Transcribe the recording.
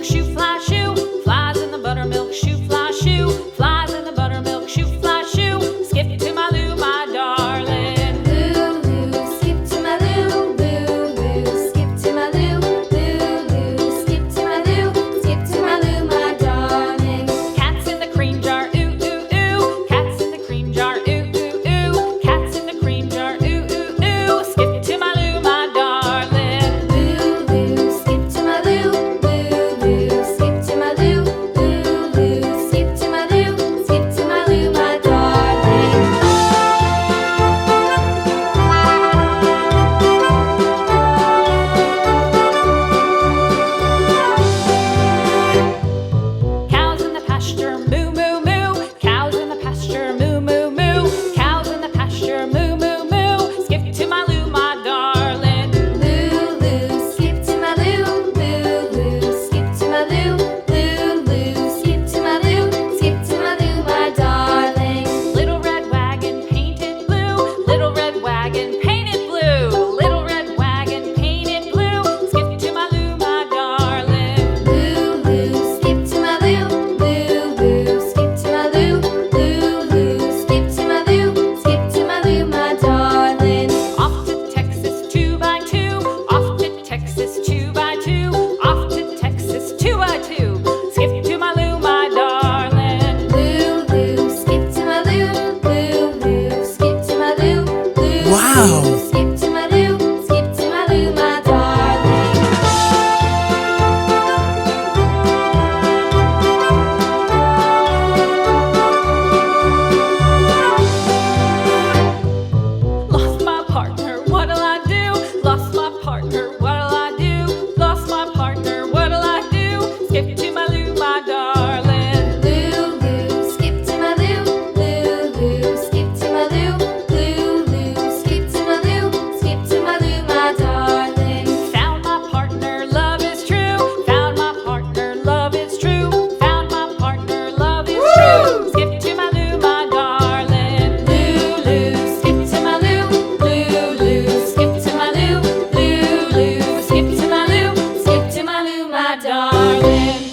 buttermilk shoe, fly shoe. Flies in the buttermilk shoe, fly shoe. Flies in the buttermilk shoe, fly shoe. Skip to my Lou, my darling. Lou, skip to my Lou, Lou, skip to my Lou, Lou, skip to my Lou, skip to my Lou, my darling. Cats in the cream jar, ooh, ooh, ooh. Cats in the cream jar, ooh, ooh, ooh. Cats in the cream jar, ooh, ooh, ooh. Skip to my Lou, my darling. Lou, skip to my Lou, Lou, skip to my Lou, Lou, skip to my Lou, skip to my Lou, my darling. Cows in the pasture, moo, moo, moo. Cows in the pasture, moo, moo, moo. Cows in the pasture, moo, moo, moo. Skip to my Lou, my darling. Lou, skip to my Lou, Lou, skip to my Lou, Lou, skip to my Lou, skip to my Lou, my darling. Little red wagon painted blue. Little red wagon painted blue. Little red wagon painted blue. Skip to my Lou, my darling. Lou, skip to my Lou, Lou, skip to my Lou, Lou, skip to my Lou, skip to my Lou, my darling. Off to Texas 2x2. Off to Texas 2x2. Off to Texas 2x2. Skip to my Lou, my darling. Lou, skip to my Lou, Lou, skip to my Lou, Lou, Wow. skip to my Lou, skip to my Lou, my darling. Lost my partner, what'll I do? Lost my partner, what'll I do? Lost my partner, what'll I do? Skip to my Lou, my darling. Lou, skip to my Lou, Lou, skip to my Lou, Lou, skip to my Lou, skip to my Lou, my darling. Found my partner, love is true. Found my partner, love is true. Found my partner, love is true. Skip to my Lou, my darling. Lou, skip to my Lou, Lou, skip to my Lou, Lou, skip to my Lou, skip to my Lou, my darling.